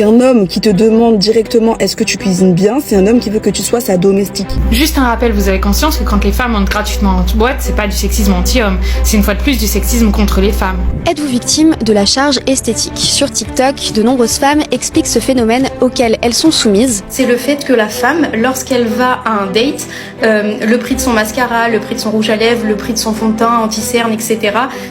Un homme qui te demande directement est-ce que tu cuisines bien, c'est un homme qui veut que tu sois sa domestique. Juste un rappel, vous avez conscience que quand les femmes entrent gratuitement en boîte, c'est pas du sexisme anti-homme, c'est une fois de plus du sexisme contre les femmes. Êtes-vous victime de la charge esthétique? Sur TikTok, de nombreuses femmes expliquent ce phénomène auquel elles sont soumises. C'est le fait que la femme, lorsqu'elle va à un date, le prix de son mascara, le prix de son rouge à lèvres, le prix de son fond de teint anti-cerne, etc.,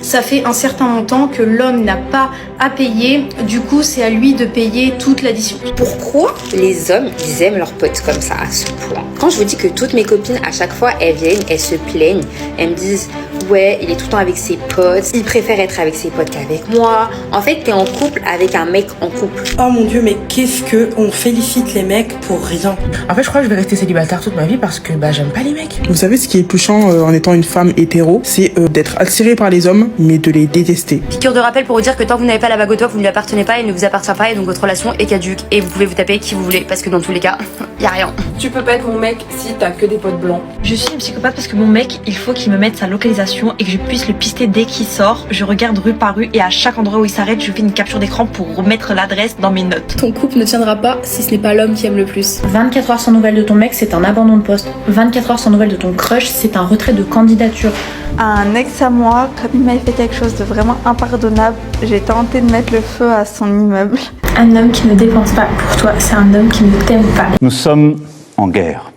ça fait un certain montant que l'homme n'a pas à payer. Du coup, c'est à lui de payer toute l'addition. Pourquoi les hommes, ils aiment leurs potes comme ça, à ce point? Quand je vous dis que toutes mes copines, à chaque fois, elles viennent, elles se plaignent, elles me disent « Ouais, il est tout le temps avec ses potes, il préfère être avec ses potes qu'avec moi. » En fait, t'es en couple avec un mec en couple. Oh mon Dieu, mais qu'est-ce que on félicite les mecs pour rien. En fait, je crois que je vais rester célibataire toute ma vie parce que j'aime pas les mecs. Vous savez, ce qui est touchant en étant une femme hétéro, c'est d'être attirée par les hommes, mais de les détester. Piqûre de rappel pour vous dire que tant que vous n'avez pas la bague au doigt, vous ne lui appartenez pas, il ne vous appartient pas, et donc votre relation est caduque. Et vous pouvez vous taper qui vous voulez, parce que dans tous les cas, y a rien. Tu peux pas être mon mec si t'as que des potes blancs. Je suis une psychopathe parce que mon mec, il faut qu'il me mette sa localisation et que je puisse le pister dès qu'il sort. Je regarde rue par rue et à chaque endroit où il s'arrête, je fais une capture d'écran pour remettre l'adresse dans mes notes. Ton couple ne tiendra pas si ce n'est pas l'homme qui aime le plus. 24 heures sans nouvelles de ton mec, c'est un abandon de poste. 24 heures sans nouvelles de ton crush, c'est un retrait de candidature. Un ex à moi, comme il m'avait fait quelque chose de vraiment impardonnable, j'ai tenté de mettre le feu à son immeuble. Un homme qui ne dépense pas pour toi, c'est un homme qui ne t'aime pas. Nous sommes en guerre.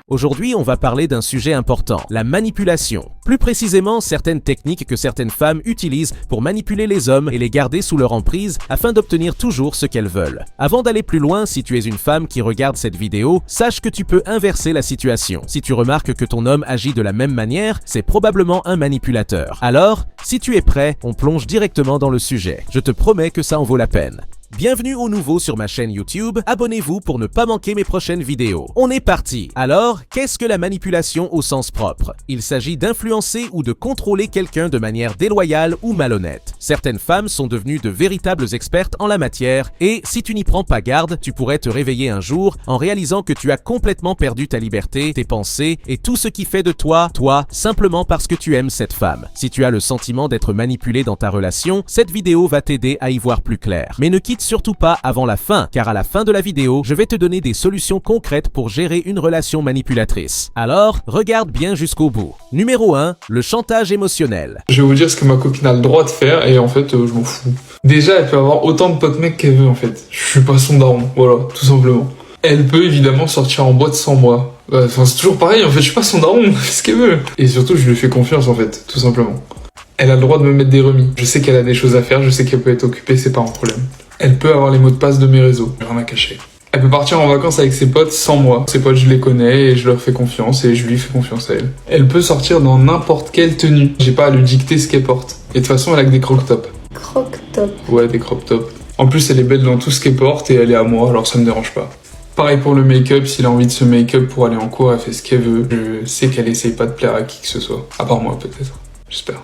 Aujourd'hui, on va parler d'un sujet important, la manipulation. Plus précisément, certaines techniques que certaines femmes utilisent pour manipuler les hommes et les garder sous leur emprise afin d'obtenir toujours ce qu'elles veulent. Avant d'aller plus loin, si tu es une femme qui regarde cette vidéo, sache que tu peux inverser la situation. Si tu remarques que ton homme agit de la même manière, c'est probablement un manipulateur. Alors, si tu es prêt, on plonge directement dans le sujet. Je te promets que ça en vaut la peine. Bienvenue aux nouveaux sur ma chaîne YouTube, abonnez-vous pour ne pas manquer mes prochaines vidéos. On est parti! Alors, qu'est-ce que la manipulation au sens propre? Il s'agit d'influencer ou de contrôler quelqu'un de manière déloyale ou malhonnête. Certaines femmes sont devenues de véritables expertes en la matière et, si tu n'y prends pas garde, tu pourrais te réveiller un jour en réalisant que tu as complètement perdu ta liberté, tes pensées et tout ce qui fait de toi, simplement parce que tu aimes cette femme. Si tu as le sentiment d'être manipulé dans ta relation, cette vidéo va t'aider à y voir plus clair. Mais ne quitte surtout pas avant la fin, car à la fin de la vidéo, je vais te donner des solutions concrètes pour gérer une relation manipulatrice. Alors, regarde bien jusqu'au bout. Numéro 1, le chantage émotionnel. Je vais vous dire ce que ma copine a le droit de faire et en fait, je m'en fous. Déjà, elle peut avoir autant de potes mecs qu'elle veut en fait. Je suis pas son daron, voilà, tout simplement. Elle peut évidemment sortir en boîte sans moi. Enfin, c'est toujours pareil, en fait, je suis pas son daron, elle fait ce qu'elle veut. Et surtout, je lui fais confiance en fait, tout simplement. Elle a le droit de me mettre des remis. Je sais qu'elle a des choses à faire, je sais qu'elle peut être occupée, c'est pas un problème. Elle peut avoir les mots de passe de mes réseaux, rien à cacher. Elle peut partir en vacances avec ses potes sans moi. Ses potes, je les connais et je leur fais confiance et je lui fais confiance à elle. Elle peut sortir dans n'importe quelle tenue. J'ai pas à lui dicter ce qu'elle porte. Et de toute façon, elle a que des crop-tops. Croque-top. Ouais, des crop-tops. En plus, elle est belle dans tout ce qu'elle porte et elle est à moi, alors ça me dérange pas. Pareil pour le make-up, s'il a envie de se make-up pour aller en cours, elle fait ce qu'elle veut. Je sais qu'elle essaye pas de plaire à qui que ce soit. À part moi, peut-être. J'espère.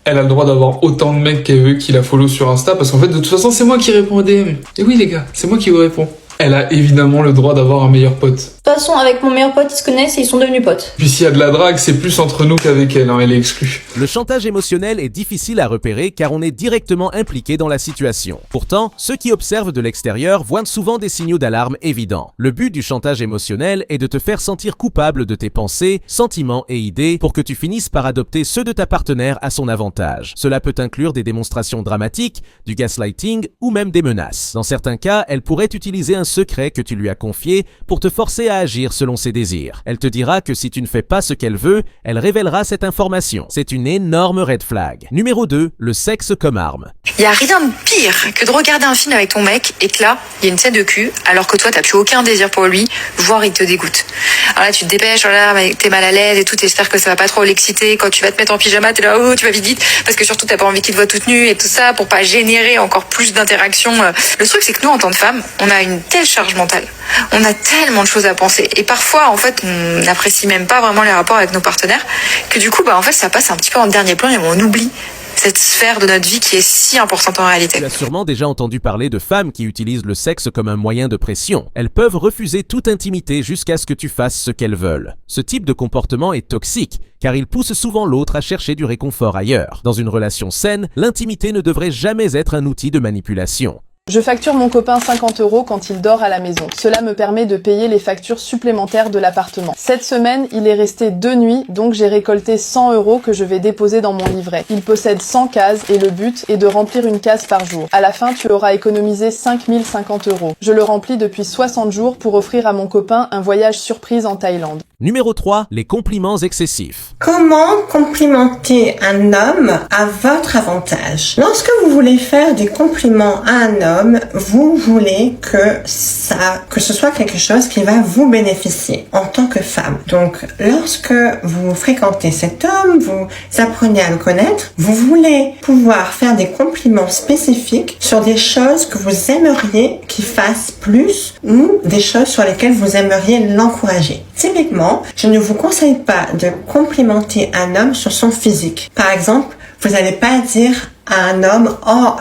Elle a le droit d'avoir autant de mecs qu'elle veut qui la follow sur Insta parce qu'en fait de toute façon c'est moi qui réponds aux DM. Et oui les gars, c'est moi qui vous réponds. Elle a évidemment le droit d'avoir un meilleur pote. De toute façon, avec mon meilleur pote, ils se connaissent et ils sont devenus potes. Puis s'il y a de la drague, c'est plus entre nous qu'avec elle, hein, elle est exclue. Le chantage émotionnel est difficile à repérer car on est directement impliqué dans la situation. Pourtant, ceux qui observent de l'extérieur voient souvent des signaux d'alarme évidents. Le but du chantage émotionnel est de te faire sentir coupable de tes pensées, sentiments et idées pour que tu finisses par adopter ceux de ta partenaire à son avantage. Cela peut inclure des démonstrations dramatiques, du gaslighting ou même des menaces. Dans certains cas, elle pourrait utiliser un secret que tu lui as confié pour te forcer à agir selon ses désirs. Elle te dira que si tu ne fais pas ce qu'elle veut, elle révélera cette information. C'est une énorme red flag. Numéro 2, le sexe comme arme. Il y a rien de pire que de regarder un film avec ton mec et que là, il y a une scène de cul alors que toi, t'as plus aucun désir pour lui, voire il te dégoûte. Alors là, tu te dépêches, là, t'es mal à l'aise et tout, t'espères que ça va pas trop l'exciter. Quand tu vas te mettre en pyjama, t'es là, oh, tu vas vite, parce que surtout, t'as pas envie qu'il te voit toute nue et tout ça pour pas générer encore plus d'interactions. Le truc, c'est que nous, en tant que femmes, on a une telle charge mentale. On a tellement de choses à penser. Et parfois, en fait, on n'apprécie même pas vraiment les rapports avec nos partenaires, que du coup, en fait, ça passe un petit peu en dernier plan et on oublie cette sphère de notre vie qui est si importante en réalité. Tu as sûrement déjà entendu parler de femmes qui utilisent le sexe comme un moyen de pression. Elles peuvent refuser toute intimité jusqu'à ce que tu fasses ce qu'elles veulent. Ce type de comportement est toxique, car il pousse souvent l'autre à chercher du réconfort ailleurs. Dans une relation saine, l'intimité ne devrait jamais être un outil de manipulation. Je facture mon copain 50 € quand il dort à la maison. Cela me permet de payer les factures supplémentaires de l'appartement. Cette semaine, il est resté 2 nuits, donc j'ai récolté 100 € que je vais déposer dans mon livret. Il possède 100 cases et le but est de remplir une case par jour. À la fin, tu auras économisé 5050 €. Je le remplis depuis 60 jours pour offrir à mon copain un voyage surprise en Thaïlande. Numéro 3, les compliments excessifs. Comment complimenter un homme à votre avantage? Lorsque vous voulez faire des compliments à un homme, vous voulez que ce soit quelque chose qui va vous bénéficier en tant que femme. Donc, lorsque vous fréquentez cet homme, vous apprenez à le connaître, vous voulez pouvoir faire des compliments spécifiques sur des choses que vous aimeriez qu'il fasse plus ou des choses sur lesquelles vous aimeriez l'encourager. Typiquement, je ne vous conseille pas de complimenter un homme sur son physique. Par exemple, vous n'allez pas dire à un homme « Oh,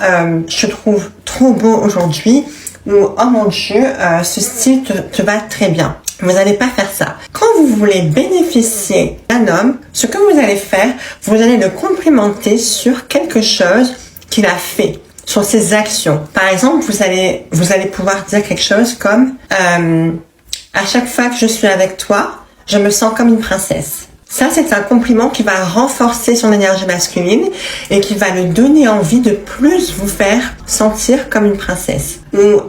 je te trouve trop beau aujourd'hui » ou « Oh mon Dieu, ce style te va très bien ». Vous n'allez pas faire ça. Quand vous voulez bénéficier d'un homme, ce que vous allez faire, vous allez le complimenter sur quelque chose qu'il a fait, sur ses actions. Par exemple, vous allez pouvoir dire quelque chose comme à chaque fois que je suis avec toi, je me sens comme une princesse. Ça, c'est un compliment qui va renforcer son énergie masculine et qui va lui donner envie de plus vous faire sentir comme une princesse. Ou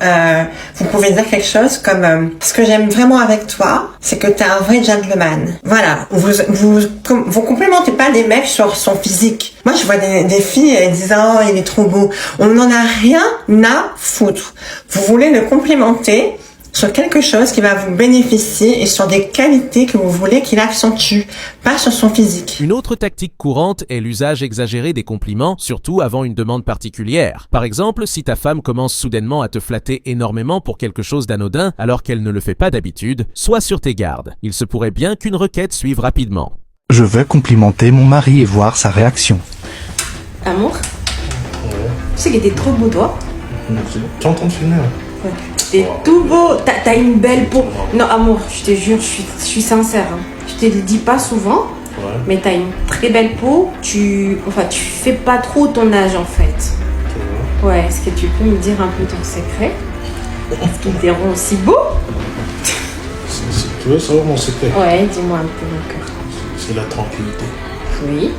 vous pouvez dire quelque chose comme ce que j'aime vraiment avec toi, c'est que t'es un vrai gentleman. Voilà. Vous complimentez pas des mecs sur son physique. Moi, je vois des filles, elles disent oh, il est trop beau. On n'en a rien à foutre. Vous voulez le complimenter sur quelque chose qui va vous bénéficier et sur des qualités que vous voulez qu'il accentue, pas sur son physique. Une autre tactique courante est l'usage exagéré des compliments, surtout avant une demande particulière. Par exemple, si ta femme commence soudainement à te flatter énormément pour quelque chose d'anodin alors qu'elle ne le fait pas d'habitude, sois sur tes gardes. Il se pourrait bien qu'une requête suive rapidement. Je vais complimenter mon mari et voir sa réaction. Amour, tu sais qu'il était trop beau, toi. Tu entends le filmer? Ouais. T'es tout beau, t'as une belle peau. Non, amour, je te jure, je suis sincère. Hein. Je te le dis pas souvent, mais t'as une très belle peau. Tu fais pas trop ton âge en fait. Ouais, est-ce que tu peux me dire un peu ton secret? Est-ce qu'il te rend aussi beau? Tu veux savoir mon secret? Ouais, dis-moi un peu mon cœur. C'est la tranquillité. Oui.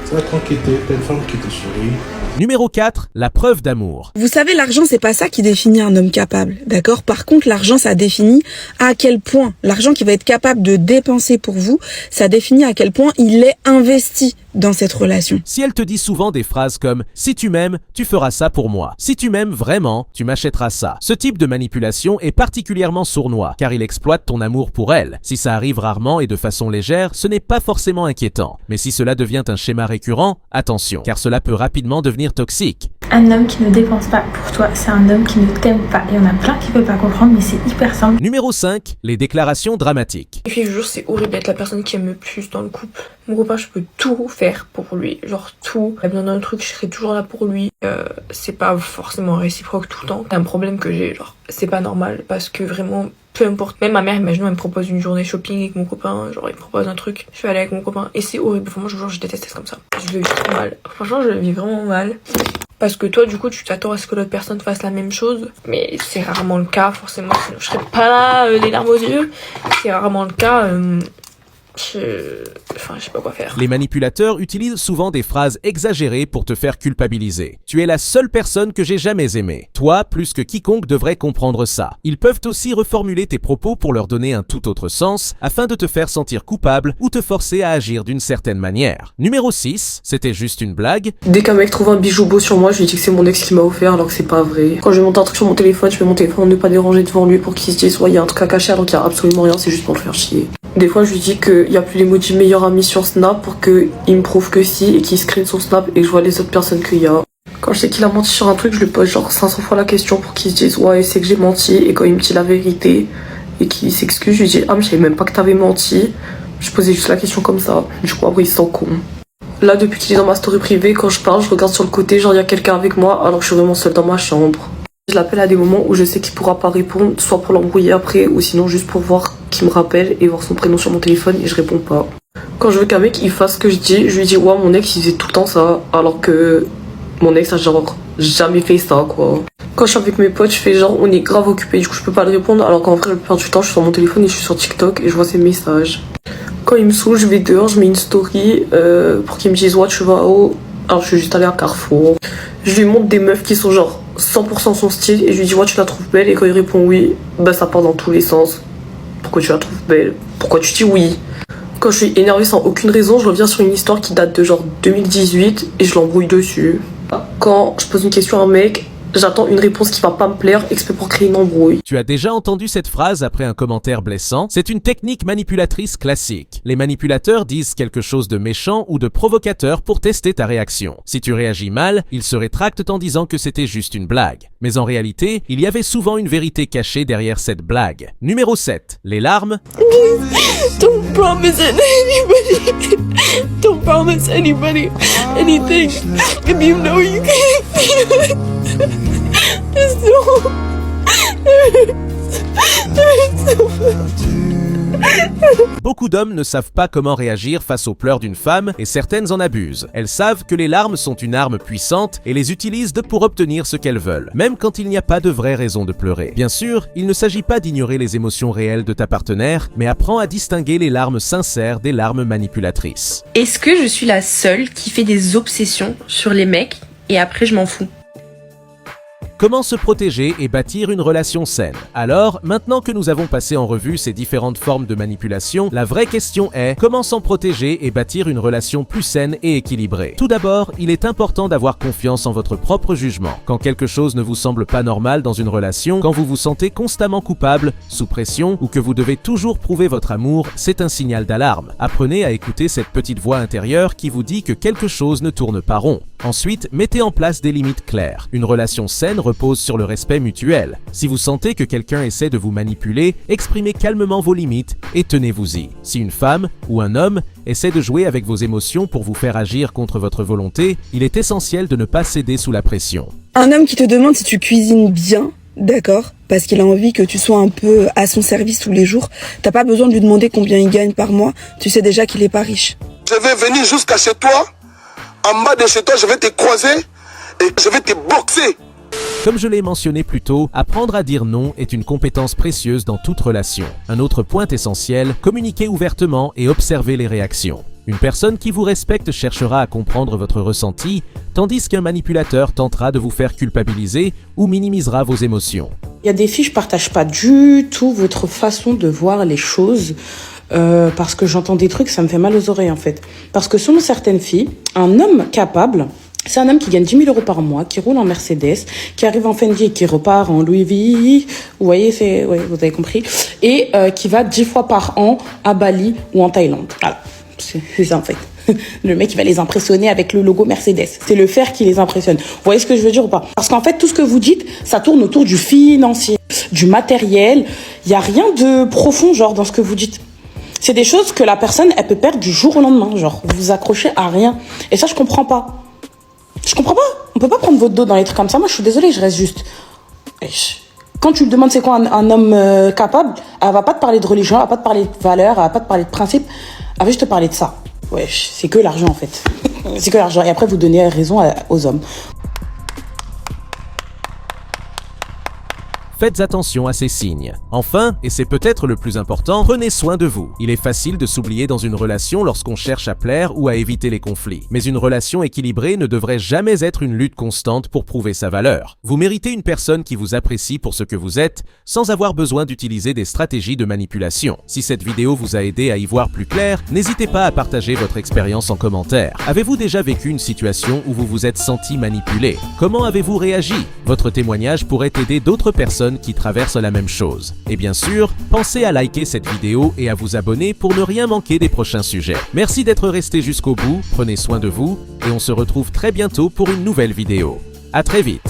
C'est la tranquillité, t'as une femme qui te sourit. Numéro 4, la preuve d'amour. Vous savez, l'argent, c'est pas ça qui définit un homme capable, d'accord? Par contre, l'argent, ça définit à quel point l'argent qu'il va être capable de dépenser pour vous, ça définit à quel point il est investi dans cette relation. Si elle te dit souvent des phrases comme « Si tu m'aimes, tu feras ça pour moi. Si tu m'aimes vraiment, tu m'achèteras ça. » Ce type de manipulation est particulièrement sournois, car il exploite ton amour pour elle. Si ça arrive rarement et de façon légère, ce n'est pas forcément inquiétant. Mais si cela devient un schéma récurrent, attention, car cela peut rapidement devenir toxique. Un homme qui ne dépense pas pour toi, c'est un homme qui ne t'aime pas. Il y en a plein qui ne peuvent pas comprendre, mais c'est hyper simple. Numéro 5, les déclarations dramatiques. Et puis je jure, c'est horrible d'être la personne qui aime le plus dans le couple. Mon copain, je peux tout faire pour lui, genre tout. Il a besoin d'un truc, je serai toujours là pour lui. C'est pas forcément réciproque tout le temps. C'est un problème que j'ai, genre c'est pas normal parce que vraiment, peu importe. Même ma mère, imaginons, elle me propose une journée shopping avec mon copain, genre il me propose un truc, je vais aller avec mon copain et c'est horrible. Franchement, je déteste être comme ça. Je le vis trop mal. Franchement, je le vis vraiment mal. Parce que toi, du coup, tu t'attends à ce que l'autre personne fasse la même chose. Mais c'est rarement le cas, forcément. Sinon, je serais pas là, les larmes aux yeux. C'est rarement le cas. Je sais pas quoi faire. Les manipulateurs utilisent souvent des phrases exagérées pour te faire culpabiliser. Tu es la seule personne que j'ai jamais aimée. Toi, plus que quiconque, devrait comprendre ça. Ils peuvent aussi reformuler tes propos pour leur donner un tout autre sens, afin de te faire sentir coupable ou te forcer à agir d'une certaine manière. Numéro 6, c'était juste une blague. Dès qu'un mec trouve un bijou beau sur moi, je lui dis que c'est mon ex qui m'a offert alors que c'est pas vrai. Quand je monte un truc sur mon téléphone, je mets mon téléphone ne pas déranger devant lui pour qu'il se dise il y a un truc à cacher alors qu'il y a absolument rien, c'est juste pour le faire chier. Des fois, je lui dis qu'il y a plus l'emoji meilleur ami sur Snap pour qu'il me prouve que si et qu'il screen son Snap et que je vois les autres personnes qu'il y a. Quand je sais qu'il a menti sur un truc, je lui pose genre 500 fois la question pour qu'il se dise ouais, c'est que j'ai menti. Et quand il me dit la vérité et qu'il s'excuse, je lui dis ah, mais je savais même pas que t'avais menti. Je posais juste la question comme ça. Du coup, après, il se sent con. Là, depuis qu'il est dans ma story privée, quand je parle, je regarde sur le côté, genre il y a quelqu'un avec moi alors que je suis vraiment seule dans ma chambre. Je l'appelle à des moments où je sais qu'il pourra pas répondre, soit pour l'embrouiller après ou sinon juste pour voir qu'il me rappelle et voir son prénom sur mon téléphone et je réponds pas. Quand je veux qu'un mec il fasse ce que je dis, je lui dis ouais mon ex il faisait tout le temps ça alors que mon ex a genre jamais fait ça, quoi. Quand je suis avec mes potes, je fais genre, on est grave occupé, du coup je peux pas le répondre, alors qu'en vrai, la plupart du temps, je suis sur mon téléphone et je suis sur TikTok et je vois ces messages. Quand il me saoule, je vais dehors, je mets une story pour qu'ils me disent, ouais, tu vas où? Alors je suis juste allée à Carrefour. Je lui montre des meufs qui sont genre 100% son style et je lui dis, ouais, tu la trouves belle? Et quand il répond oui, bah ça part dans tous les sens. Pourquoi tu la trouves belle? Pourquoi tu dis oui? Quand je suis énervée sans aucune raison, je reviens sur une histoire qui date de genre 2018 et je l'embrouille dessus. Quand je pose une question à un mec, j'attends une réponse qui va pas me plaire, exprès pour créer une embrouille. Tu as déjà entendu cette phrase après un commentaire blessant? C'est une technique manipulatrice classique. Les manipulateurs disent quelque chose de méchant ou de provocateur pour tester ta réaction. Si tu réagis mal, ils se rétractent en disant que c'était juste une blague. Mais en réalité, il y avait souvent une vérité cachée derrière cette blague. Numéro 7. Les larmes. Don't promise anybody. Don't promise anybody anything. If you know you can't. Beaucoup d'hommes ne savent pas comment réagir face aux pleurs d'une femme et certaines en abusent. Elles savent que les larmes sont une arme puissante et les utilisent pour obtenir ce qu'elles veulent, même quand il n'y a pas de vraie raison de pleurer. Bien sûr, il ne s'agit pas d'ignorer les émotions réelles de ta partenaire, mais apprends à distinguer les larmes sincères des larmes manipulatrices. Est-ce que je suis la seule qui fait des obsessions sur les mecs et après je m'en fous? Comment se protéger et bâtir une relation saine? Alors, maintenant que nous avons passé en revue ces différentes formes de manipulation, la vraie question est comment s'en protéger et bâtir une relation plus saine et équilibrée? Tout d'abord, il est important d'avoir confiance en votre propre jugement. Quand quelque chose ne vous semble pas normal dans une relation, quand vous vous sentez constamment coupable, sous pression ou que vous devez toujours prouver votre amour, c'est un signal d'alarme. Apprenez à écouter cette petite voix intérieure qui vous dit que quelque chose ne tourne pas rond. Ensuite, mettez en place des limites claires. Une relation saine repose sur le respect mutuel. Si vous sentez que quelqu'un essaie de vous manipuler, exprimez calmement vos limites et tenez-vous-y. Si une femme ou un homme essaie de jouer avec vos émotions pour vous faire agir contre votre volonté, il est essentiel de ne pas céder sous la pression. Un homme qui te demande si tu cuisines bien, d'accord, parce qu'il a envie que tu sois un peu à son service tous les jours, t'as pas besoin de lui demander combien il gagne par mois, tu sais déjà qu'il est pas riche. Je vais venir jusqu'à chez toi, en bas de chez toi, je vais te croiser et je vais te boxer. Comme je l'ai mentionné plus tôt, apprendre à dire non est une compétence précieuse dans toute relation. Un autre point essentiel, communiquer ouvertement et observer les réactions. Une personne qui vous respecte cherchera à comprendre votre ressenti, tandis qu'un manipulateur tentera de vous faire culpabiliser ou minimisera vos émotions. Il y a des filles, je partage pas du tout votre façon de voir les choses. Parce que j'entends des trucs, ça me fait mal aux oreilles en fait. Parce que selon certaines filles, un homme capable, c'est un homme qui gagne 10 000 € par mois, qui roule en Mercedes, qui arrive en Fendi et qui repart en Louis V. Vous voyez, vous avez compris. Et qui va 10 fois par an à Bali ou en Thaïlande. Voilà, c'est ça en fait. Le mec, il va les impressionner avec le logo Mercedes. C'est le faire qui les impressionne. Vous voyez ce que je veux dire ou pas? Parce qu'en fait, tout ce que vous dites, ça tourne autour du financier, du matériel. Il n'y a rien de profond genre dans ce que vous dites. C'est des choses que la personne, elle peut perdre du jour au lendemain. Genre, vous vous accrochez à rien. Et ça, je comprends pas. Je comprends pas. On peut pas prendre votre dos dans les trucs comme ça. Moi, je suis désolée, je reste juste. Quand tu lui demandes c'est quoi un homme capable, elle va pas te parler de religion, elle va pas te parler de valeurs, elle va pas te parler de principes. Elle va juste te parler de ça. Ouais, c'est que l'argent en fait. C'est que l'argent. Et après, vous donnez raison aux hommes. Faites attention à ces signes. Enfin, et c'est peut-être le plus important, prenez soin de vous. Il est facile de s'oublier dans une relation lorsqu'on cherche à plaire ou à éviter les conflits. Mais une relation équilibrée ne devrait jamais être une lutte constante pour prouver sa valeur. Vous méritez une personne qui vous apprécie pour ce que vous êtes, sans avoir besoin d'utiliser des stratégies de manipulation. Si cette vidéo vous a aidé à y voir plus clair, n'hésitez pas à partager votre expérience en commentaire. Avez-vous déjà vécu une situation où vous vous êtes senti manipulé? Comment avez-vous réagi? Votre témoignage pourrait aider d'autres personnes qui traversent la même chose. Et bien sûr, pensez à liker cette vidéo et à vous abonner pour ne rien manquer des prochains sujets. Merci d'être resté jusqu'au bout, prenez soin de vous et on se retrouve très bientôt pour une nouvelle vidéo. À très vite.